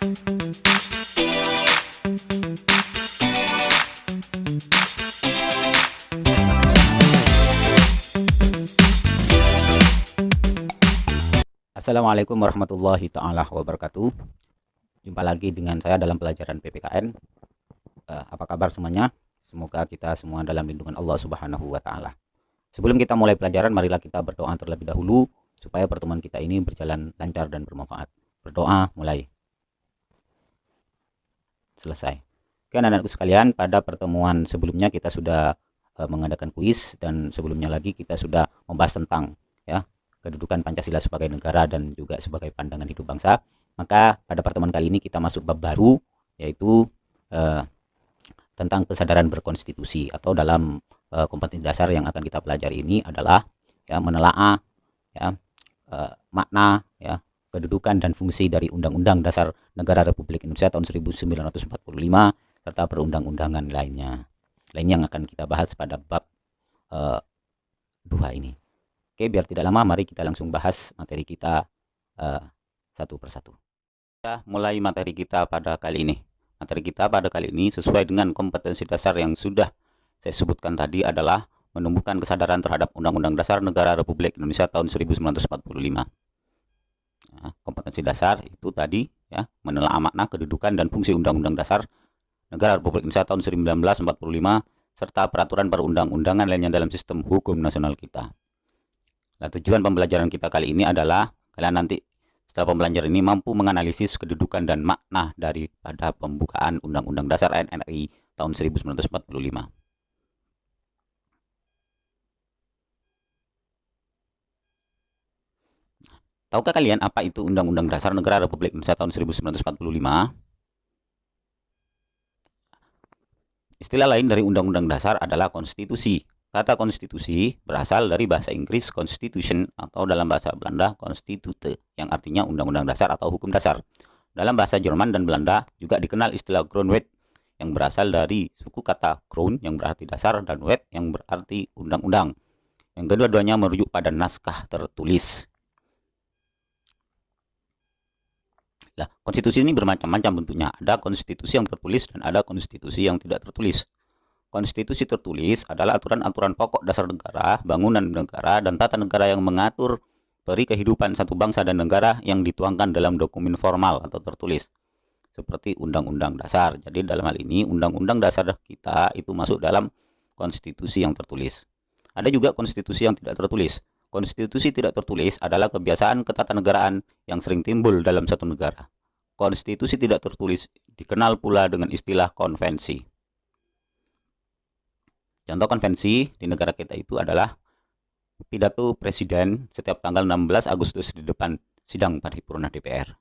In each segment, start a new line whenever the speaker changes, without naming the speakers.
Assalamualaikum warahmatullahi taala wabarakatuh. Jumpa lagi dengan saya dalam pelajaran PPKN. Apa kabar semuanya? Semoga kita semua dalam lindungan Allah Subhanahu wa taala. Sebelum kita mulai pelajaran, marilah kita berdoa terlebih dahulu supaya pertemuan kita ini berjalan lancar dan bermanfaat. Berdoa mulai. Selesai. Oke, anak-anakku sekalian, pada pertemuan sebelumnya kita sudah mengadakan kuis, dan sebelumnya lagi kita sudah membahas tentang kedudukan Pancasila sebagai negara dan juga sebagai pandangan hidup bangsa. Maka pada pertemuan kali ini kita masuk bab baru, yaitu tentang kesadaran berkonstitusi, atau dalam kompetensi dasar yang akan kita pelajari ini adalah menelaah makna kedudukan dan fungsi dari Undang-Undang Dasar Negara Republik Indonesia tahun 1945 serta perundang-undangan lainnya yang akan kita bahas pada bab 2 ini. Oke, biar tidak lama, mari kita langsung bahas materi kita satu persatu. Kita mulai materi kita pada kali ini. Materi kita pada kali ini sesuai dengan kompetensi dasar yang sudah saya sebutkan tadi adalah menumbuhkan kesadaran terhadap Undang-Undang Dasar Negara Republik Indonesia tahun 1945. Kompetensi dasar itu tadi menelaah makna, kedudukan, dan fungsi Undang-Undang Dasar Negara Republik Indonesia tahun 1945 serta peraturan perundang-undangan lainnya dalam sistem hukum nasional kita. Nah, tujuan pembelajaran kita kali ini adalah kalian nanti setelah pembelajaran ini mampu menganalisis kedudukan dan makna daripada pembukaan Undang-Undang Dasar NRI tahun 1945. Tahukah kalian apa itu Undang-Undang Dasar Negara Republik Indonesia tahun 1945? Istilah lain dari Undang-Undang Dasar adalah konstitusi. Kata konstitusi berasal dari bahasa Inggris constitution atau dalam bahasa Belanda constitute, yang artinya undang-undang dasar atau hukum dasar. Dalam bahasa Jerman dan Belanda juga dikenal istilah Grondwet yang berasal dari suku kata Grund yang berarti dasar dan Wet yang berarti undang-undang. Yang kedua-duanya merujuk pada naskah tertulis. Nah, konstitusi ini bermacam-macam bentuknya. Ada konstitusi yang tertulis dan ada konstitusi yang tidak tertulis. Konstitusi tertulis adalah aturan-aturan pokok dasar negara, bangunan negara, dan tata negara yang mengatur peri kehidupan satu bangsa dan negara yang dituangkan dalam dokumen formal atau tertulis, seperti Undang-Undang Dasar. Jadi dalam hal ini, Undang-Undang Dasar kita itu masuk dalam konstitusi yang tertulis. Ada juga konstitusi yang tidak tertulis. Konstitusi tidak tertulis adalah kebiasaan ketatanegaraan yang sering timbul dalam satu negara. Konstitusi tidak tertulis dikenal pula dengan istilah konvensi. Contoh konvensi di negara kita itu adalah pidato presiden setiap tanggal 16 Agustus di depan sidang paripurna DPR.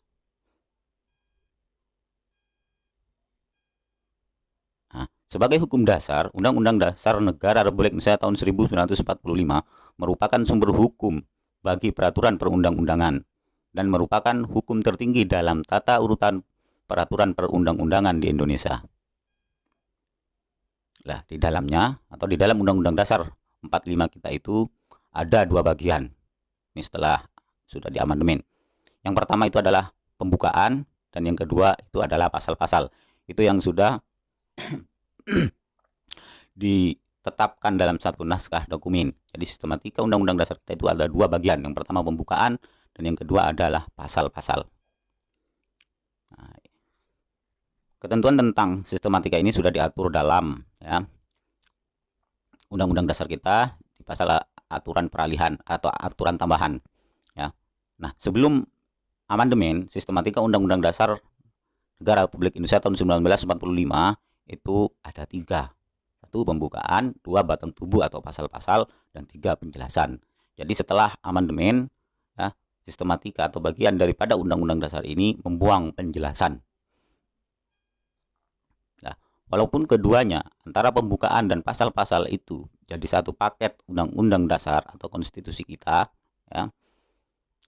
Nah, sebagai hukum dasar, Undang-Undang Dasar Negara Republik Indonesia tahun 1945 merupakan sumber hukum bagi peraturan perundang-undangan dan merupakan hukum tertinggi dalam tata urutan peraturan perundang-undangan di Indonesia. Nah, di dalamnya atau di dalam Undang-Undang Dasar 45 kita itu ada dua bagian. Ini setelah sudah diamandemen. Yang pertama itu adalah pembukaan dan yang kedua itu adalah pasal-pasal. Itu yang sudah ditetapkan dalam satu naskah dokumen. Jadi sistematika Undang-Undang Dasar kita itu ada dua bagian. Yang pertama pembukaan dan yang kedua adalah pasal-pasal. Nah, ketentuan tentang sistematika ini sudah diatur dalam Undang-Undang Dasar kita di pasal aturan peralihan atau aturan tambahan. Nah, sebelum amandemen, sistematika Undang-Undang Dasar Negara Republik Indonesia tahun 1945 itu ada 3. 1 pembukaan, 2 batang tubuh atau pasal-pasal, dan 3 penjelasan. Jadi setelah amandemen, sistematika atau bagian daripada Undang-Undang Dasar ini membuang penjelasan. Nah, walaupun keduanya antara pembukaan dan pasal-pasal itu jadi satu paket Undang-Undang Dasar atau konstitusi kita,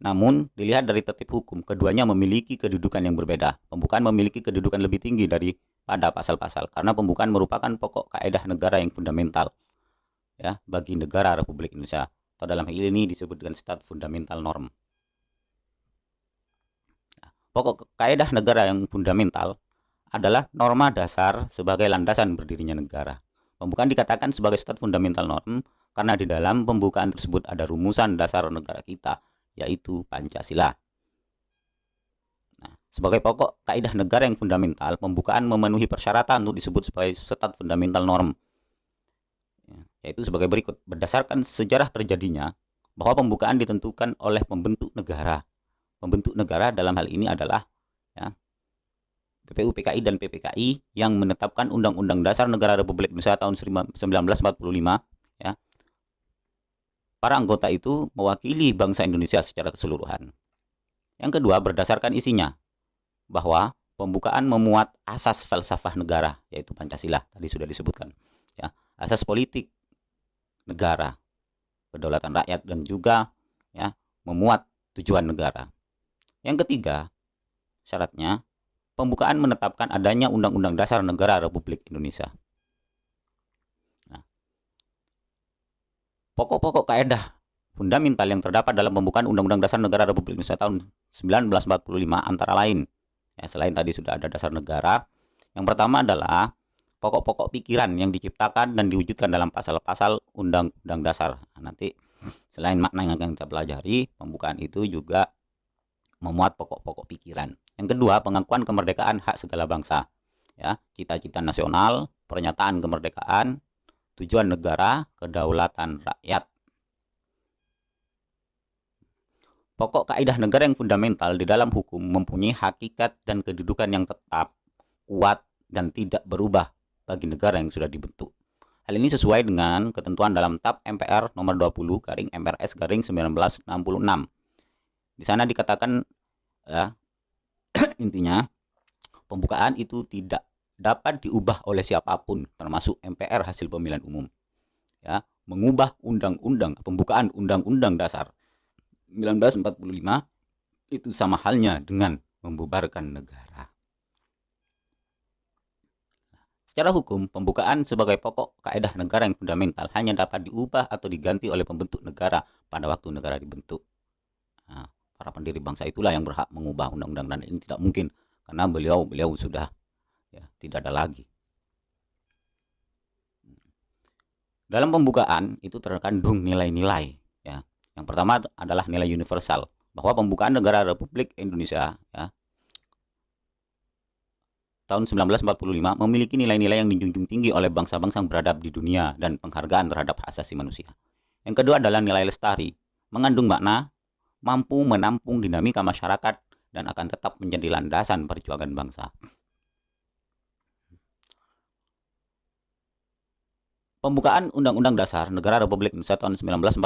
namun dilihat dari tertib hukum, keduanya memiliki kedudukan yang berbeda. Pembukaan memiliki kedudukan lebih tinggi daripada pasal-pasal karena pembukaan merupakan pokok kaedah negara yang fundamental bagi negara Republik Indonesia, atau dalam hal ini disebut dengan stat fundamental norm. Pokok kaidah negara yang fundamental adalah norma dasar sebagai landasan berdirinya negara. Pembukaan dikatakan sebagai stat fundamental norm karena di dalam pembukaan tersebut ada rumusan dasar negara kita, yaitu Pancasila. Nah, sebagai pokok kaidah negara yang fundamental, pembukaan memenuhi persyaratan untuk disebut sebagai stat fundamental norm, yaitu sebagai berikut. Berdasarkan sejarah terjadinya, bahwa pembukaan ditentukan oleh pembentuk negara. Pembentuk negara dalam hal ini adalah PPU, PKI, dan PPKI yang menetapkan Undang-Undang Dasar Negara Republik Indonesia tahun 1945. Para anggota itu mewakili bangsa Indonesia secara keseluruhan. Yang kedua, berdasarkan isinya, bahwa pembukaan memuat asas falsafah negara, yaitu Pancasila, tadi sudah disebutkan. Asas politik negara, kedaulatan rakyat, dan juga memuat tujuan negara. Yang ketiga, syaratnya, pembukaan menetapkan adanya Undang-Undang Dasar Negara Republik Indonesia. Pokok-pokok kaidah fundamental yang terdapat dalam pembukaan Undang-Undang Dasar Negara Republik Indonesia tahun 1945 antara lain, selain tadi sudah ada dasar negara, yang pertama adalah pokok-pokok pikiran yang diciptakan dan diwujudkan dalam pasal-pasal Undang-Undang Dasar. Nanti selain makna yang akan kita pelajari, pembukaan itu juga memuat pokok-pokok pikiran. Yang kedua, pengakuan kemerdekaan hak segala bangsa. Cita-cita nasional, pernyataan kemerdekaan, tujuan negara, kedaulatan rakyat. Pokok kaidah negara yang fundamental di dalam hukum mempunyai hakikat dan kedudukan yang tetap, kuat, dan tidak berubah bagi negara yang sudah dibentuk. Hal ini sesuai dengan ketentuan dalam TAP MPR nomor 20/MPRS/1966. Di sana dikatakan intinya pembukaan itu tidak dapat diubah oleh siapapun, termasuk MPR hasil pemilihan umum. Mengubah undang-undang, pembukaan Undang-Undang Dasar 1945 itu sama halnya dengan membubarkan negara. Secara hukum, pembukaan sebagai pokok kaidah negara yang fundamental hanya dapat diubah atau diganti oleh pembentuk negara pada waktu negara dibentuk. Para pendiri bangsa itulah yang berhak mengubah undang-undang, dan ini tidak mungkin karena beliau sudah tidak ada lagi. Dalam pembukaan itu terkandung nilai-nilai. Yang pertama adalah nilai universal, bahwa pembukaan negara Republik Indonesia tahun 1945 memiliki nilai-nilai yang dijunjung tinggi oleh bangsa-bangsa yang beradab di dunia dan penghargaan terhadap hak asasi manusia. Yang kedua adalah nilai lestari, mengandung makna mampu menampung dinamika masyarakat dan akan tetap menjadi landasan perjuangan bangsa. Pembukaan Undang-Undang Dasar Negara Republik Indonesia tahun 1945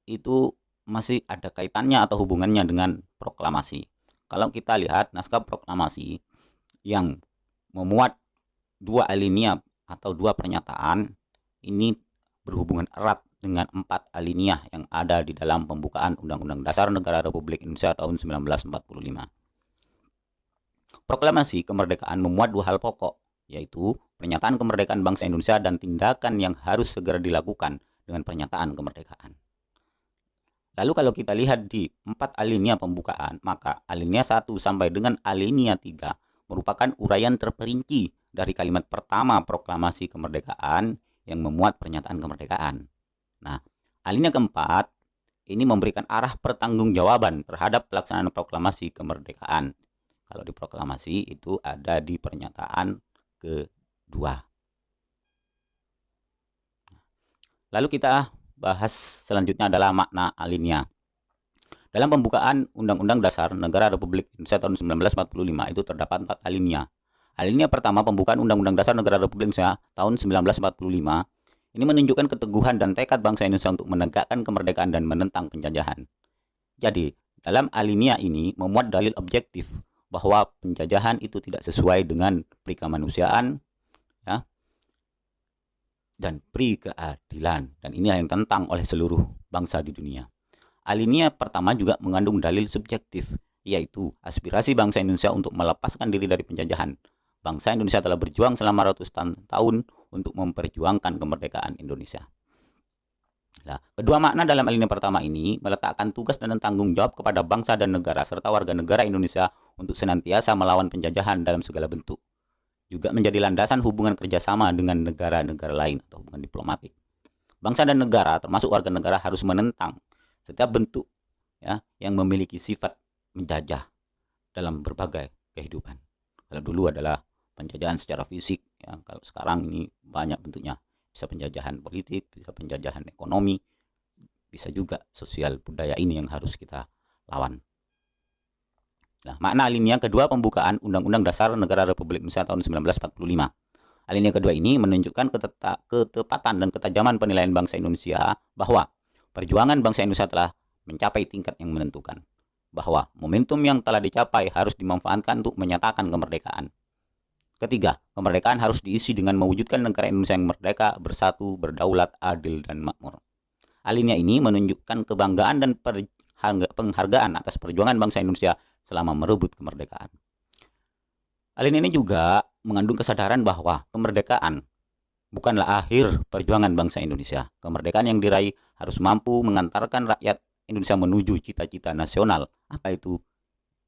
itu masih ada kaitannya atau hubungannya dengan proklamasi. Kalau kita lihat naskah proklamasi yang memuat 2 alinea atau 2 pernyataan, ini berhubungan erat dengan 4 alinea yang ada di dalam pembukaan Undang-Undang Dasar Negara Republik Indonesia tahun 1945. Proklamasi kemerdekaan memuat 2 hal pokok, yaitu pernyataan kemerdekaan bangsa Indonesia dan tindakan yang harus segera dilakukan dengan pernyataan kemerdekaan. Lalu kalau kita lihat di 4 alinea pembukaan, maka alinea 1 sampai dengan alinea 3 merupakan uraian terperinci dari kalimat pertama proklamasi kemerdekaan yang memuat pernyataan kemerdekaan. Nah, alinea keempat ini memberikan arah pertanggungjawaban terhadap pelaksanaan proklamasi kemerdekaan. Kalau di proklamasi itu ada di pernyataan kedua. Lalu kita bahas selanjutnya adalah makna alinea. Dalam pembukaan Undang-Undang Dasar Negara Republik Indonesia tahun 1945 itu terdapat 4 alinea. Alinea pertama pembukaan Undang-Undang Dasar Negara Republik Indonesia tahun 1945 ini menunjukkan keteguhan dan tekad bangsa Indonesia untuk menegakkan kemerdekaan dan menentang penjajahan. Jadi, dalam alinea ini memuat dalil objektif bahwa penjajahan itu tidak sesuai dengan pri kemanusiaan, dan pri keadilan, dan ini yang ditentang oleh seluruh bangsa di dunia. Alinea pertama juga mengandung dalil subjektif, yaitu aspirasi bangsa Indonesia untuk melepaskan diri dari penjajahan. Bangsa Indonesia telah berjuang selama ratusan tahun untuk memperjuangkan kemerdekaan Indonesia. Nah, kedua makna dalam alinea pertama ini meletakkan tugas dan tanggung jawab kepada bangsa dan negara serta warga negara Indonesia untuk senantiasa melawan penjajahan dalam segala bentuk. Juga menjadi landasan hubungan kerjasama dengan negara-negara lain atau hubungan diplomatik. Bangsa dan negara, termasuk warga negara, harus menentang setiap bentuk ya yang memiliki sifat menjajah dalam berbagai kehidupan. Kalau dulu adalah penjajahan secara fisik, ya, kalau sekarang ini banyak bentuknya. Bisa penjajahan politik, bisa penjajahan ekonomi, bisa juga sosial budaya ini yang harus kita lawan. Nah, makna alinea kedua pembukaan Undang-Undang Dasar Negara Republik Indonesia tahun 1945. Alinea kedua ini menunjukkan ketepatan dan ketajaman penilaian bangsa Indonesia bahwa perjuangan bangsa Indonesia telah mencapai tingkat yang menentukan, bahwa momentum yang telah dicapai harus dimanfaatkan untuk menyatakan kemerdekaan. Ketiga, kemerdekaan harus diisi dengan mewujudkan negara Indonesia yang merdeka, bersatu, berdaulat, adil, dan makmur. Alinea ini menunjukkan kebanggaan dan penghargaan atas perjuangan bangsa Indonesia selama merebut kemerdekaan. Alinea ini juga mengandung kesadaran bahwa kemerdekaan bukanlah akhir perjuangan bangsa Indonesia. Kemerdekaan yang diraih harus mampu mengantarkan rakyat Indonesia menuju cita-cita nasional. Apa itu?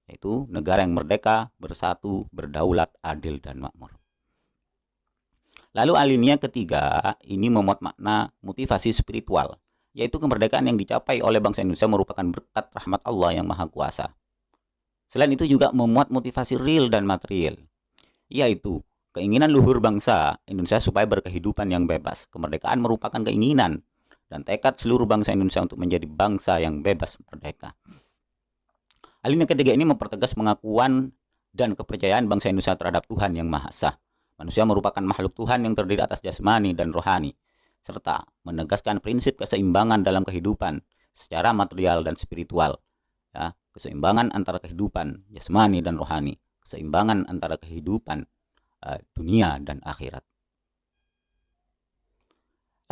Yaitu negara yang merdeka, bersatu, berdaulat, adil, dan makmur. Lalu alinea ketiga ini memuat makna motivasi spiritual, yaitu kemerdekaan yang dicapai oleh bangsa Indonesia merupakan berkat rahmat Allah yang Maha Kuasa. Selain itu juga memuat motivasi real dan material, yaitu keinginan luhur bangsa Indonesia supaya berkehidupan yang bebas. Kemerdekaan merupakan keinginan dan tekad seluruh bangsa Indonesia untuk menjadi bangsa yang bebas merdeka. Alinea ketiga ini mempertegas pengakuan dan kepercayaan bangsa Indonesia terhadap Tuhan yang Maha Esa. Manusia merupakan makhluk Tuhan yang terdiri atas jasmani dan rohani, serta menegaskan prinsip keseimbangan dalam kehidupan secara material dan spiritual. Ya, keseimbangan antara kehidupan jasmani dan rohani, keseimbangan antara kehidupan dunia dan akhirat.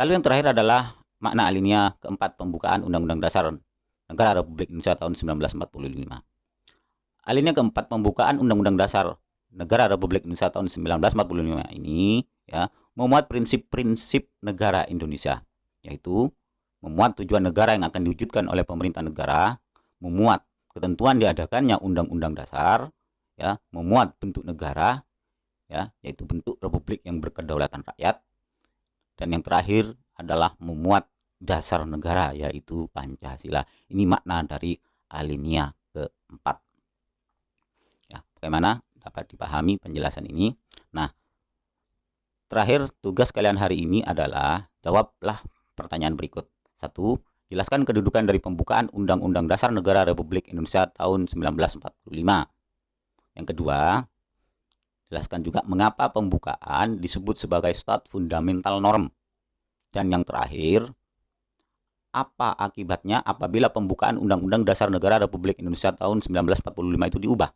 Lalu yang terakhir adalah makna alinea keempat pembukaan Undang-Undang Dasar Negara Republik Indonesia tahun 1945. Alinea keempat pembukaan Undang-Undang Dasar Negara Republik Indonesia tahun 1945 ini ya memuat prinsip-prinsip negara Indonesia, yaitu memuat tujuan negara yang akan diwujudkan oleh pemerintah negara, memuat ketentuan diadakannya undang-undang dasar, ya, memuat bentuk negara, ya, yaitu bentuk republik yang berkedaulatan rakyat, dan yang terakhir adalah memuat dasar negara, yaitu Pancasila. Ini makna dari alinea keempat. Ya, bagaimana dapat dipahami penjelasan ini? Nah, terakhir tugas kalian hari ini adalah jawablah pertanyaan berikut. 1. Jelaskan kedudukan dari pembukaan Undang-Undang Dasar Negara Republik Indonesia tahun 1945. Yang kedua, jelaskan juga mengapa pembukaan disebut sebagai stat fundamental norm. Dan yang terakhir, apa akibatnya apabila pembukaan Undang-Undang Dasar Negara Republik Indonesia tahun 1945 itu diubah?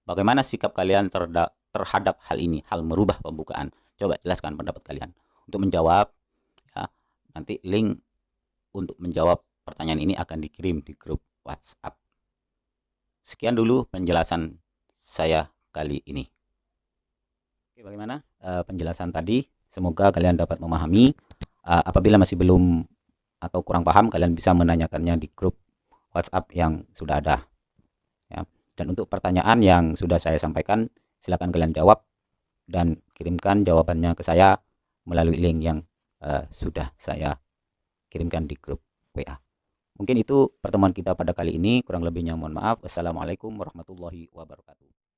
Bagaimana sikap kalian terhadap hal ini, hal merubah pembukaan? Coba jelaskan pendapat kalian. Untuk menjawab, ya, nanti link untuk menjawab pertanyaan ini akan dikirim di grup WhatsApp. Sekian dulu penjelasan saya kali ini. Oke, bagaimana penjelasan tadi? Semoga kalian dapat memahami. Apabila masih belum atau kurang paham, kalian bisa menanyakannya di grup WhatsApp yang sudah ada. Ya. Dan untuk pertanyaan yang sudah saya sampaikan, silakan kalian jawab dan kirimkan jawabannya ke saya melalui link yang sudah saya kirimkan di grup WA. Mungkin itu pertemuan kita pada kali ini. Kurang lebihnya mohon maaf. Wassalamualaikum warahmatullahi wabarakatuh.